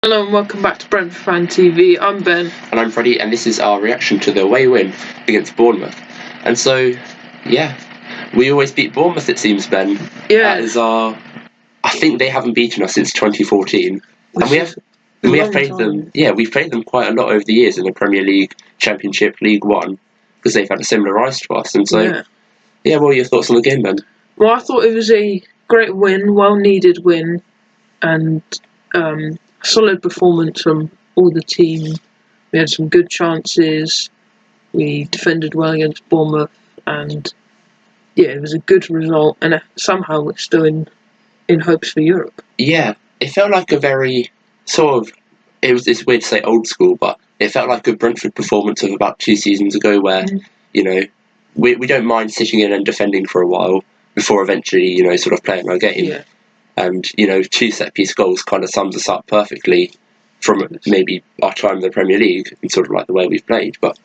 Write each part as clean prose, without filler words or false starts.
Hello and welcome back to Brentford Fan TV. I'm Ben. And I'm Freddie, and this is our reaction to the away win against Bournemouth. And so, we always beat Bournemouth, it seems, Ben. Yeah. That is I think they haven't beaten us since 2014. And we have played them. Yeah, we've played them quite a lot over the years in the Premier League, Championship, League One, because they've had a similar rise to us. And so, what are your thoughts on the game, Ben? Well, I thought it was a great win, well-needed win, and solid performance from all the team. We had some good chances. We defended well against Bournemouth, and it was a good result. And somehow we're still in hopes for Europe. Yeah, it felt like a very it's weird to say old school, but it felt like a Brentford performance of about 2 seasons ago where, we don't mind sitting in and defending for a while before eventually, sort of playing our game. Yeah. And, 2 set-piece goals kind of sums us up perfectly from maybe our time in the Premier League and sort of like the way we've played. But,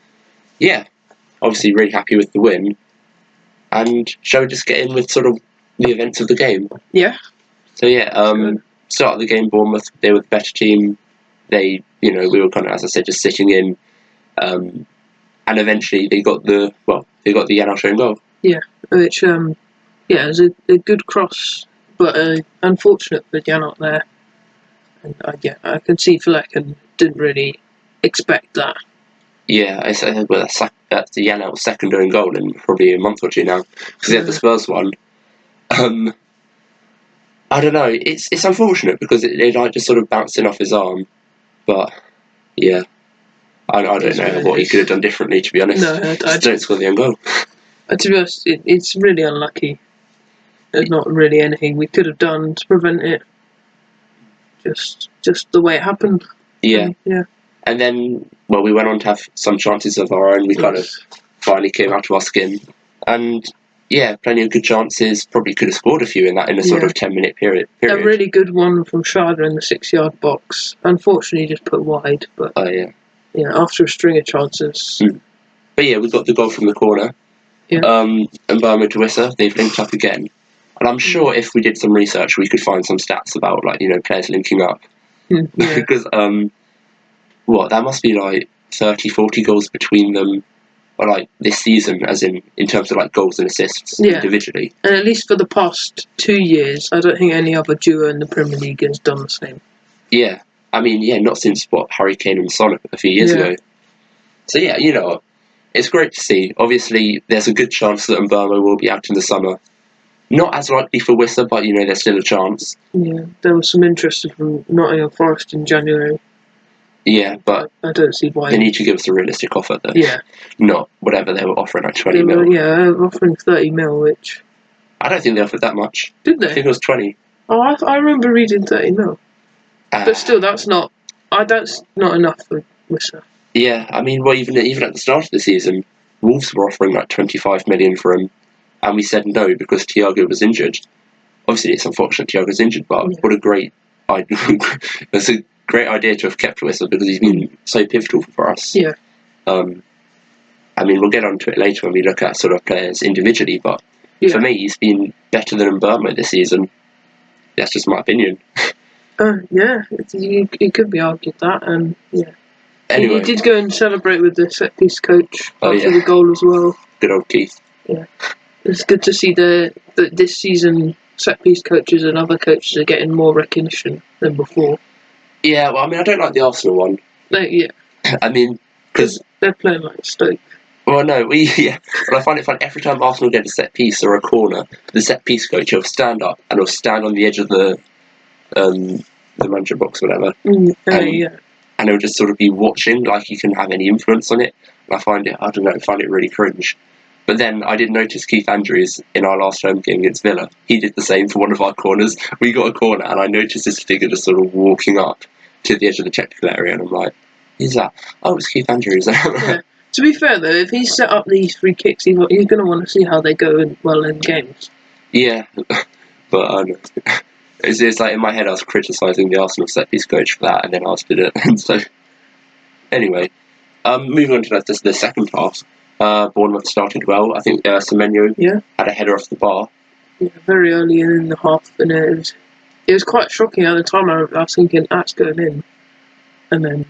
obviously really happy with the win. And shall we just get in with sort of the events of the game? Yeah. So, start of the game, Bournemouth, they were the better team. They, we were kind of, as I said, just sitting in. And eventually they got the Yanal showing goal. Yeah, which, it was a good cross, but unfortunate for Yanal there. And I can see Flecken didn't really expect that. Yeah, that's the Yanal's second own goal in probably a month or two now, because he had the Spurs one. I don't know, it's unfortunate because it like just sort of bouncing off his arm, but yeah. I don't know what he could have done differently, to be honest. No, I don't score the own goal. To be honest, it's really unlucky. There's not really anything we could have done to prevent it. Just the way it happened. Yeah. Yeah. And then, we went on to have some chances of our own. We kind of finally came out of our skin. And, plenty of good chances. Probably could have scored a few in a sort of 10-minute period. A really good one from Schade in the 6-yard box. Unfortunately, just put wide. But after a string of chances. But we got the goal from the corner. Yeah. And Bournemouth to Wissa, they've linked up again. And I'm sure if we did some research, we could find some stats about, players linking up. Because, that must be, 30, 40 goals between them, or, this season, as in terms of, goals and assists individually. And at least for the past 2 years, I don't think any other duo in the Premier League has done the same. Yeah. I mean, not since, Harry Kane and Son a few years ago. So, it's great to see. Obviously, there's a good chance that Mbeumo will be out in the summer. Not as likely for Wissa, but, there's still a chance. Yeah, there was some interest from Nottingham Forest in January. Yeah, but I don't see why. They need to give us a realistic offer, though. Yeah. Not whatever they were offering, 20 mil. Yeah, offering 30 mil, which... I don't think they offered that much. Did they? I think it was 20. Oh, I remember reading 30 mil. But still, that's not enough for Wissa. Yeah, I mean, even at the start of the season, Wolves were offering 25 million for him, and we said no because Thiago was injured. Obviously, it's unfortunate Thiago's injured, but what a great idea! That's a great idea to have kept Wissa because he's been so pivotal for us. Yeah. I mean, we'll get onto it later when we look at sort of players individually, but for me, he's been better than Mbeumo this season. That's just my opinion. It could be argued that, and Anyway, he did go and celebrate with the set-piece coach after the goal as well. Good old Keith. Yeah, it's good to see that this season set-piece coaches and other coaches are getting more recognition than before. Yeah, well, I mean, I don't like the Arsenal one. Yeah. I mean, because they're playing like Stoke. Well, no, but I find it fun every time Arsenal get a set piece or a corner, the set piece coach will stand up and will stand on the edge of the manager box, or whatever. And he'll just sort of be watching, like he can have any influence on it. And I find it really cringe. But then I did notice Keith Andrews in our last home game against Villa. He did the same for one of our corners. We got a corner, and I noticed this figure just sort of walking up to the edge of the technical area, and I'm like, who's that? Oh, it's Keith Andrews. Yeah. To be fair, though, if he's set up these free kicks, he's going to want to see how they go in games. Yeah, but it's like in my head I was criticising the Arsenal set-piece coach for that, and then I did it. And so, anyway, moving on to the second half. Bournemouth started well. I think Semenyo had a header off the bar. Yeah, very early in the half, and it was quite shocking at the time. I was thinking, that's going in. and then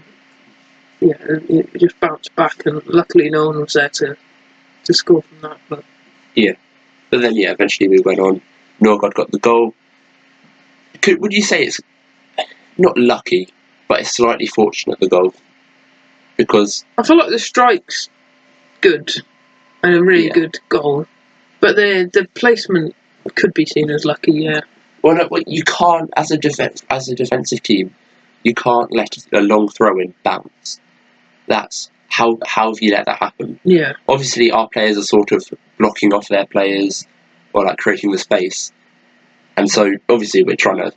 it just bounced back, and luckily no one was there to score from that. But then eventually we went on. Norgard got the goal. Would you say it's not lucky, but it's slightly fortunate, the goal? Because I feel like the strike's good and a really good goal, but the placement could be seen as lucky. Yeah. Well, no, you can't, as a defensive team, you can't let a long throw in bounce. That's how have you let that happen? Yeah. Obviously, our players are sort of blocking off their players, or like creating the space, and so obviously we're trying to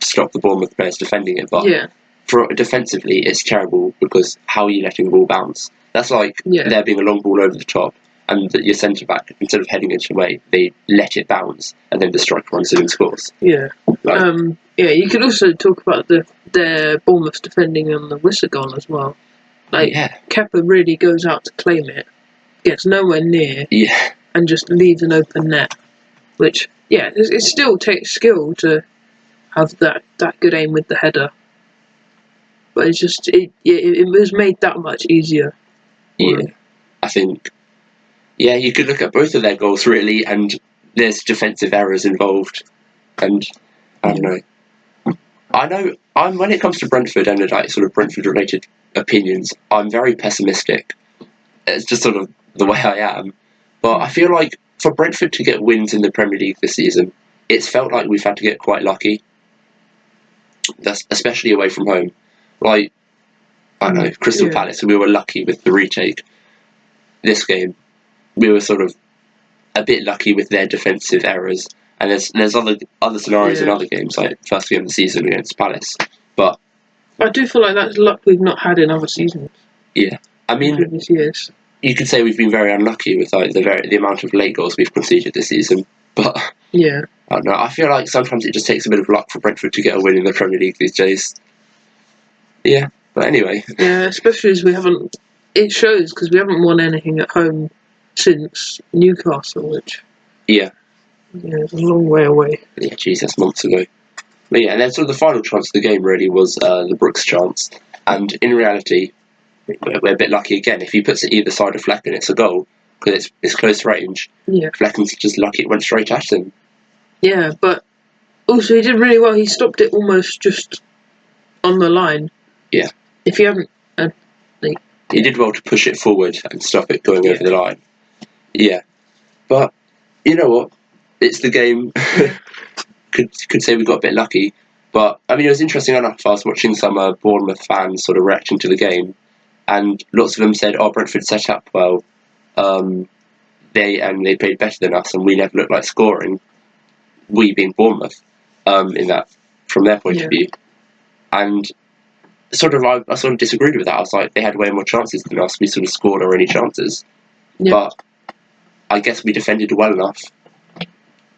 stop the Bournemouth players defending it. But for defensively, it's terrible because how are you letting the ball bounce? That's like there being a long ball over the top, and your centre back, instead of heading it away, they let it bounce, and then the striker runs in and scores. Yeah. You could also talk about their Bournemouth defending on the Wissa goal as well. Kepa really goes out to claim it, gets nowhere near, and just leaves an open net. Which, it still takes skill to have that good aim with the header, but it's just it was made that much easier. I think. You could look at both of their goals really, and there's defensive errors involved, and I don't know. When it comes to Brentford and like sort of Brentford-related opinions, I'm very pessimistic. It's just sort of the way I am. But I feel like for Brentford to get wins in the Premier League this season, it's felt like we've had to get quite lucky. That's especially away from home. Like, I don't know, Crystal Palace, we were lucky with the retake. This game, we were sort of a bit lucky with their defensive errors. And there's other scenarios in other games, like first game of the season against Palace. But I do feel like that's luck we've not had in other seasons. Yeah, I mean, previous years. You could say we've been very unlucky with like the amount of late goals we've conceded this season. But I don't know. I feel like sometimes it just takes a bit of luck for Brentford to get a win in the Premier League these days. Yeah, but anyway. Yeah, especially as we haven't. It shows because we haven't won anything at home since Newcastle, which. It's a long way away. Yeah, Jesus, months ago. But and then sort of the final chance of the game really was the Brooks chance. And in reality, we're a bit lucky again. If he puts it either side of Flecken, it's a goal because it's close range. Flecken's just lucky it went straight at him. Yeah, but also he did really well. He stopped it almost just on the line. Yeah. If you haven't... He did well to push it forward and stop it going over the line. Yeah. But, you know what? It's the game. Could say we got a bit lucky. But, I mean, it was interesting enough. I was watching some Bournemouth fans sort of reacting to the game. And lots of them said, Brentford set up well. They played better than us and we never looked like scoring. We being Bournemouth, in that, from their point of view. And sort of, I sort of disagreed with that. I was like, they had way more chances than us. We sort of scored our only chances. But I guess we defended well enough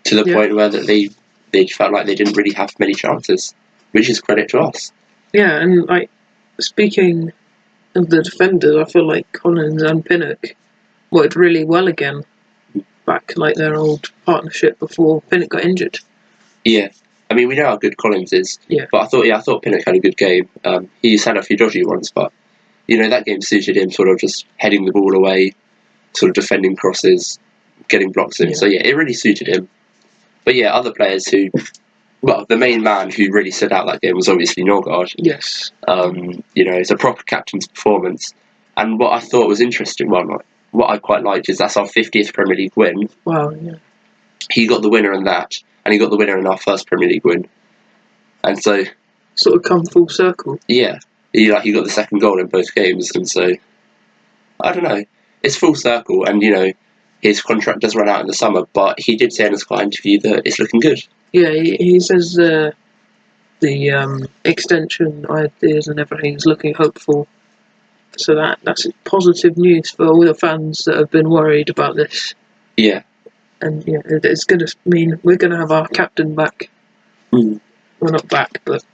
to the point where that they felt like they didn't really have many chances, which is credit to us. Yeah, and like speaking of the defenders, I feel like Collins and Pinnock worked really well again, back like their old partnership before Pinnock got injured. Yeah, I mean we know how good Collins is. But I thought Pinnock had a good game. He's had a few dodgy ones, but that game suited him, sort of just heading the ball away, sort of defending crosses, getting blocks in. So it really suited him. But other players who. Well, the main man who really stood out that game was obviously Norgard. Yes. It's a proper captain's performance. And what I thought was interesting, what I quite liked is that's our 50th Premier League win. Wow, yeah. He got the winner in that, and he got the winner in our first Premier League win. And so... Sort of come full circle. Yeah. He got the second goal in both games, and so... I don't know. It's full circle, and, his contract does run out in the summer, but he did say in his Sky interview that it's looking good. Yeah, he says the extension ideas and everything is looking hopeful. So that's positive news for all the fans that have been worried about this. Yeah. And it's going to mean we're going to have our captain back. Mm. Well, not back, but...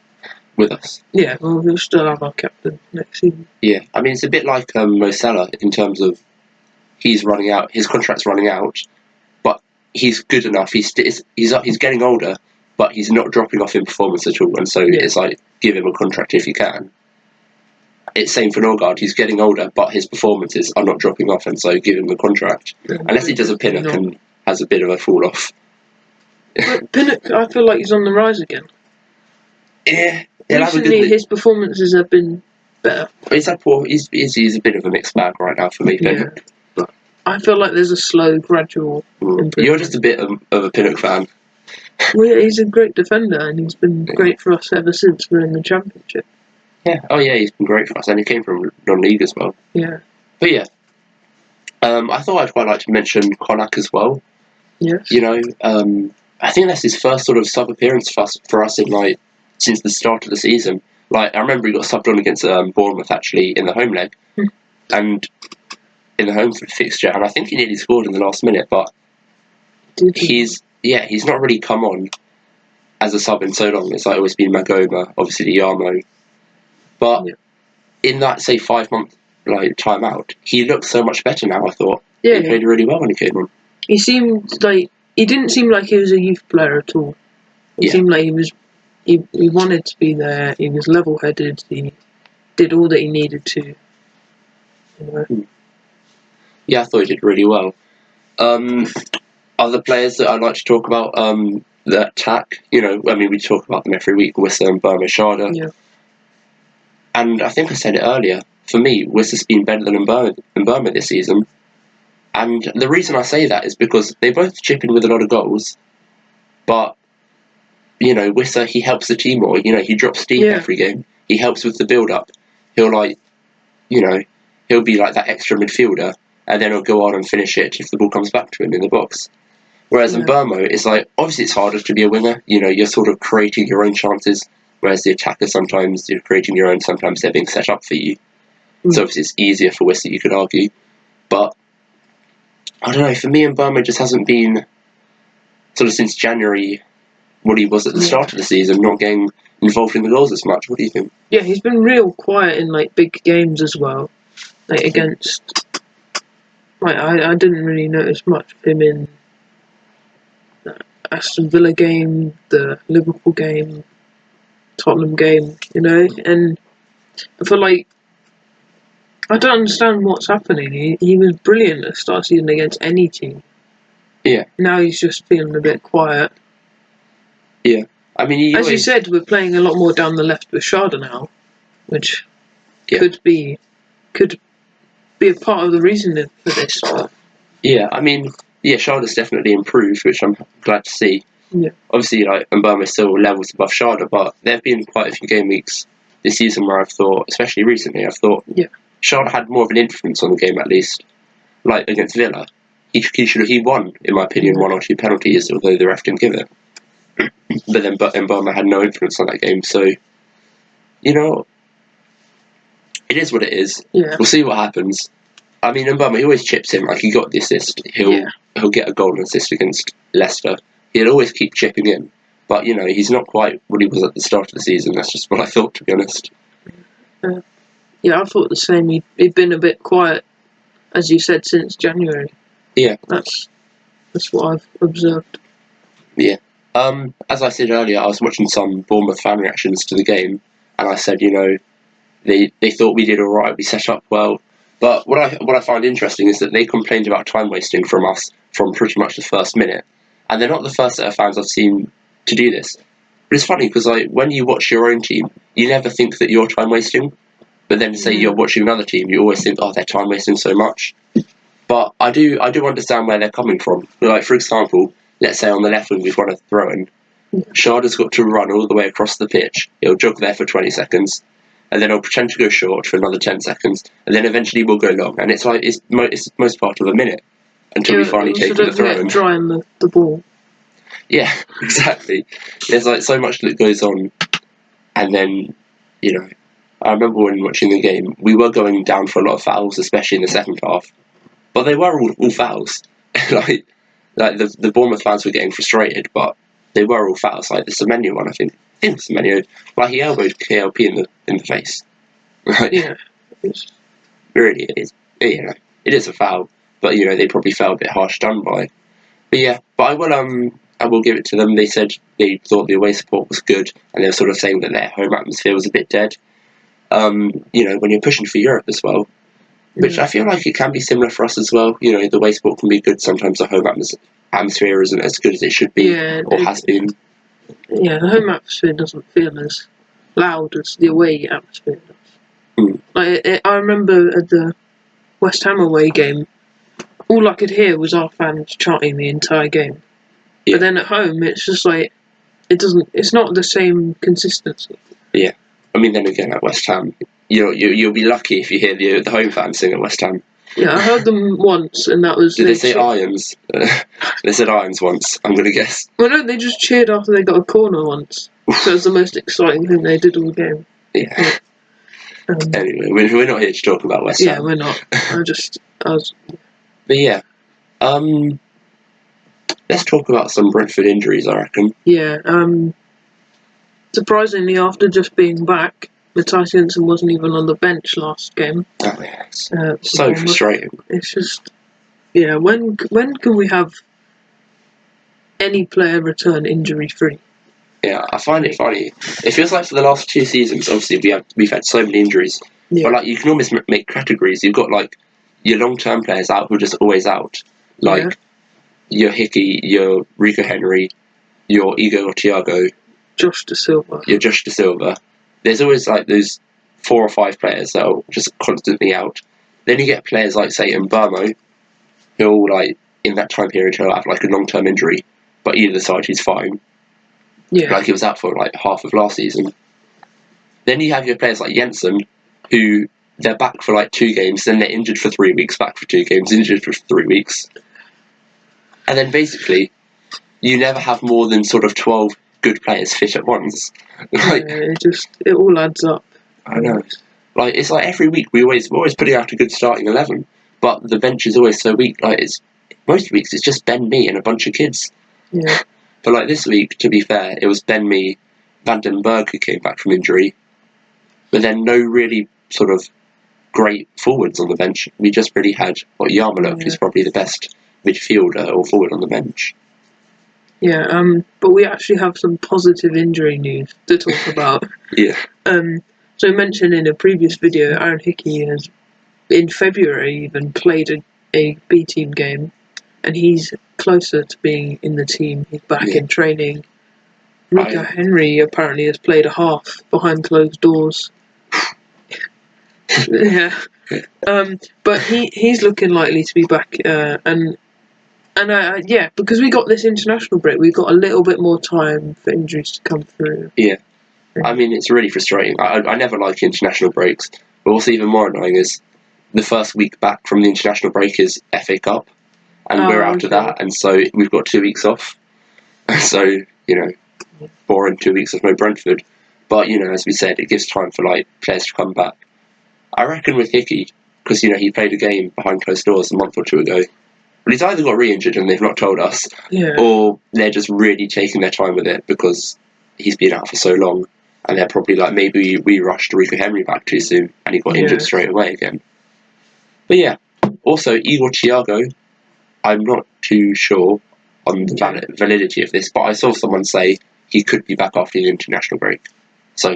With us. Yeah, we'll still have our captain next season. Yeah, I mean, it's a bit like Mo Salah in terms of he's running out, his contract's running out, but he's good enough. He's getting older, but he's not dropping off in performance at all. And so it's like, give him a contract if you can. it's same for Norgard. He's getting older, but his performances are not dropping off, and so give him the contract. Unless he does a Pinnock and has a bit of a fall off. But Pinnock, I feel like he's on the rise again. Yeah. Recently, his performances have been better. He's had poor. He's a bit of a mixed bag right now for me. Pinnock. But I feel like there's a slow, gradual improvement. You're just a bit of a Pinnock fan. Well, yeah, he's a great defender, and he's been great for us ever since we're in the Championship. Yeah. Oh, yeah. He's been great for us, and he came from non-league as well. Yeah. But yeah, I thought I'd quite like to mention Konak as well. Yes. You know, I think that's his first sort of sub appearance for us in like since the start of the season. Like I remember he got subbed on against Bournemouth actually in the home leg, and in the home fixture, and I think he nearly scored in the last minute. But he's not really come on as a sub in so long. It's like always been Magoma, obviously the Yarmo. But in that, say, 5-month like time out, he looked so much better now, I thought. He played really well when he came on. He didn't seem like he was a youth player at all. He seemed like he wanted to be there, he was level headed, he did all that he needed to. You know? Yeah, I thought he did really well. Other players that I'd like to talk about, the attack, you know, I mean, we talk about them every week, Wissa and Burma Sharda. Yeah. And I think I said it earlier, for me, Wissa's been better than Burma this season. And the reason I say that is because they both chip in with a lot of goals, but, you know, Wissa, he helps the team more. You know, he drops deep every game. He helps with the build-up. He'll, like, you know, he'll be like that extra midfielder, and then he'll go on and finish it if the ball comes back to him in the box. Whereas in Burma, it's like, obviously it's harder to be a winger. You know, you're sort of creating your own chances, whereas the attacker, sometimes you're creating your own, sometimes they're being set up for you. So obviously it's easier for Wissa, you could argue. But, I don't know, for me and Burma just hasn't been, sort of since January, what he was at the start of the season, not getting involved in the goals as much. What do you think? Yeah, he's been real quiet in, like, big games as well. Like, against... Like, I didn't really notice much of him in the Aston Villa game, the Liverpool game, Tottenham game, you know? And I feel like I don't understand what's happening. He was brilliant at the start of the season against any team. Yeah. Now he's just feeling a bit quiet. Yeah. I mean, as you said, we're playing a lot more down the left with Sharda now, which could be a part of the reason for this. But... Yeah, I mean, Sharda's definitely improved, which I'm glad to see. Yeah. Obviously, like, Mbama's still levels above Sharda, but there have been quite a few game weeks this season where I've thought, especially recently, I've thought Sharda had more of an influence on the game at least. Like against Villa, he won, in my opinion, 1 or 2 penalties, although the ref didn't give it. But then Mbama had no influence on that game, so, you know, it is what it is. Yeah. We'll see what happens. I mean, Mbama, he always chips in. Like, he got the assist. He'll get a goal and assist against Leicester. He'll always keep chipping in. But, you know, he's not quite what he was at the start of the season. That's just what I thought, to be honest. Yeah, I thought the same. He'd been a bit quiet, as you said, since January. Yeah. That's what I've observed. Yeah. As I said earlier, I was watching some Bournemouth fan reactions to the game, and I said, you know, they thought we did all right, we set up well. But what I find interesting is that they complained about time wasting from us from pretty much the first minute, and they're not the first set of fans I've seen to do this. But it's funny because, like, when you watch your own team, you never think that you're time wasting, but then say you're watching another team, you always think, oh, they're time wasting so much. But I do understand where they're coming from. Like, for example, let's say on the left wing we've got a throw-in. Sharda's got to run all the way across the pitch. He'll jog there for 20 seconds, and then he'll pretend to go short for another 10 seconds, and then eventually we'll go long. And it's like it's most part of a minute until we finally take the throw-in. Drying the ball. Yeah, exactly. There's like so much that goes on, and then, you know, I remember when watching the game, we were going down for a lot of fouls, especially in the second half. But they were all fouls. like the Bournemouth fans were getting frustrated, but they were all fouls. Like the Semenyo one, I think Semenyo, like he elbowed KLP in the face. Like, yeah, really, it is. You know, it is a foul, but you know they probably felt a bit harsh done by. But yeah, but I will give it to them. They said they thought the away support was good, and they were sort of saying that their home atmosphere was a bit dead. when you're pushing for Europe as well. Which I feel like it can be similar for us as well. The way sport can be good, sometimes the home atmosphere isn't as good as it should be or has been. Yeah, the home atmosphere doesn't feel as loud as the away atmosphere does. I remember at the West Ham away game, all I could hear was our fans chanting the entire game. Yeah. But then at home, it's just like it's not the same consistency. Yeah, I mean, then again, at West Ham, you'll be lucky if you hear the home fans sing at West Ham. Yeah, I heard them once, and that was. Did they say Irons? They said Irons once, I'm going to guess. Well, no, they just cheered after they got a corner once. So it was the most exciting thing they did all game. Yeah. Anyway, we're not here to talk about West Ham. Yeah, we're not. But yeah, let's talk about some Brentford injuries, I reckon. Yeah, surprisingly, after just being back, Matthias Jensen wasn't even on the bench last game. Oh, yes. So frustrating. It's just, when can we have any player return injury-free? Yeah, I find it funny. It feels like for the last 2 seasons, obviously, we've had so many injuries. Yeah. But, you can almost make categories. You've got, your long-term players out who are just always out. Your Hickey, your Rico Henry, your Igor Thiago. Josh Da Silva. Your Josh Da Silva. There's always, those 4 or 5 players that are just constantly out. Then you get players like, say, Mbamo, who all, in that time period, he'll have, a long-term injury. But either side, he's fine. Yeah. He was out for half of last season. Then you have your players like Jensen, who they're back for 2 games, then they're injured for 3 weeks, back for 2 games, injured for 3 weeks. And then basically, you never have more than sort of 12 good players fit at once. It all adds up. I know. It's every week we're always putting out a good starting 11, but the bench is always so weak. Most weeks it's just Ben Mee and a bunch of kids. Yeah. But this week, to be fair, it was Ben Mee, Van den Berg who came back from injury, but then no really sort of great forwards on the bench. We just really had Yarmolenko, who's probably the best midfielder or forward on the bench. Yeah, but we actually have some positive injury news to talk about. Yeah. So I mentioned in a previous video, Aaron Hickey has, in February, even played a B-team game, and he's closer to being in the team. He's back in training. Rico Henry apparently has played a half behind closed doors. Yeah. But he's looking likely to be back, and because we got this international break, we've got a little bit more time for injuries to come through. Yeah. I mean, it's really frustrating. I never like international breaks, but what's even more annoying is the first week back from the international break is FA Cup, and we're out of that, and so we've got 2 weeks off. So, boring 2 weeks of no Brentford. But, as we said, it gives time for, players to come back. I reckon with Hickey, because, he played a game behind closed doors a month or 2 ago, but he's either got re-injured and they've not told us, or they're just really taking their time with it because he's been out for so long, and they're probably maybe we rushed Rico Henry back too soon, and he got injured straight away again. But yeah, also Igor Thiago, I'm not too sure on the validity of this, but I saw someone say he could be back after the international break. So,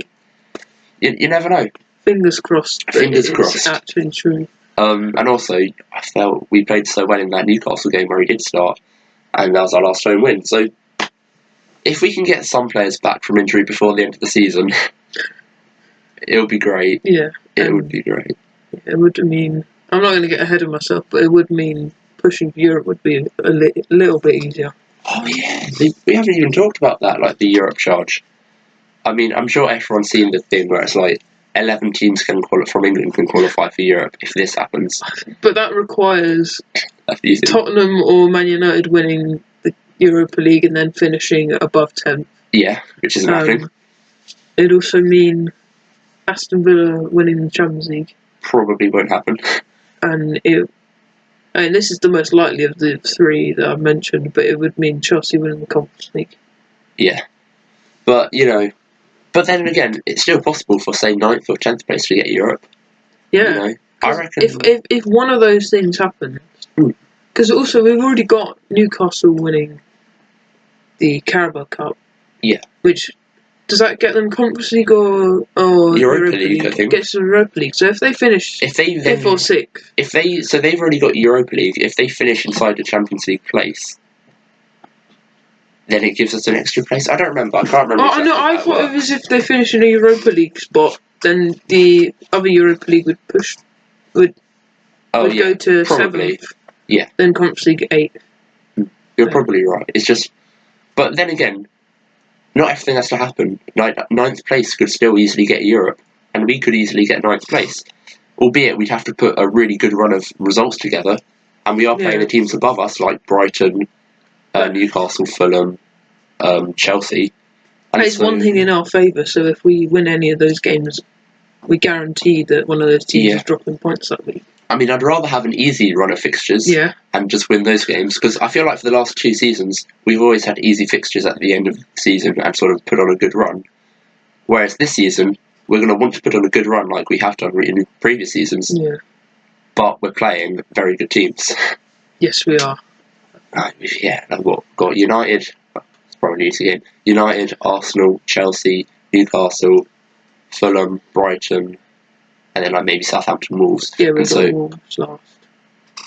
you never know. Fingers crossed. Fingers crossed. It's actually true. And also, I felt we played so well in that Newcastle game where he did start, and that was our last home win. So, if we can get some players back from injury before the end of the season, it would be great. Yeah. It would be great. It would mean... I'm not going to get ahead of myself, but it would mean pushing for Europe would be a little bit easier. Oh, yeah. We haven't even talked about that, the Europe charge. I mean, I'm sure everyone's seen the thing where it's 11 teams from England can qualify for Europe if this happens. But that requires Tottenham or Man United winning the Europa League and then finishing above 10th. Yeah, which isn't happening. It'd also mean Aston Villa winning the Champions League. Probably won't happen. And this is the most likely of the 3 that I've mentioned, but it would mean Chelsea winning the Conference League. Yeah. But, but then again, it's still possible for, say, 9th or 10th place to get Europe. Yeah. I reckon... If one of those things happens... Because also, we've already got Newcastle winning the Carabao Cup. Yeah. Which does that get them Conference League or Europa League, I think. Gets them Europa League. So if they finish fifth or sixth, so they've already got Europa League. If they finish inside the Champions League place, then it gives us an extra place. I don't remember. I can't remember. Oh no, I thought it was if they finish in a Europa League spot, then the other Europa League would go to probably. 7th. Yeah. Then Conference League 8th. You're probably right. It's just, but then again, not everything has to happen. Ninth place could still easily get Europe, and we could easily get 9th place. Albeit we'd have to put a really good run of results together, and we are playing the teams above us like Brighton, Newcastle, Fulham, Chelsea. And it's one thing in our favour. So if we win any of those games, we guarantee that one of those teams is dropping points that week. I mean, I'd rather have an easy run of fixtures and just win those games, because I feel like for the last 2 seasons, we've always had easy fixtures at the end of the season and sort of put on a good run. Whereas this season, we're going to want to put on a good run like we have done in previous seasons. Yeah. But we're playing very good teams. Yes, we are. I've got United, it's probably an easy game, United, Arsenal, Chelsea, Newcastle, Fulham, Brighton, and then maybe Southampton, Wolves. Yeah, we've got Wolves last.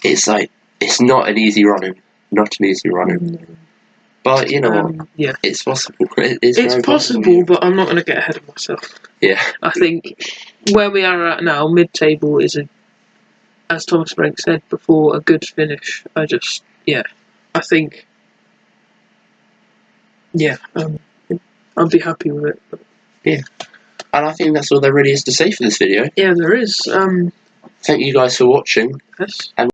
It's not an easy running. Not an easy running. But you know what? Yeah. It's possible. It's possible, but I'm not going to get ahead of myself. Yeah. I think where we are at now, mid-table, is, as Thomas Frank said before, a good finish. I think, I'll be happy with it. Yeah. And I think that's all there really is to say for this video. Yeah, there is. Thank you guys for watching. Yes. And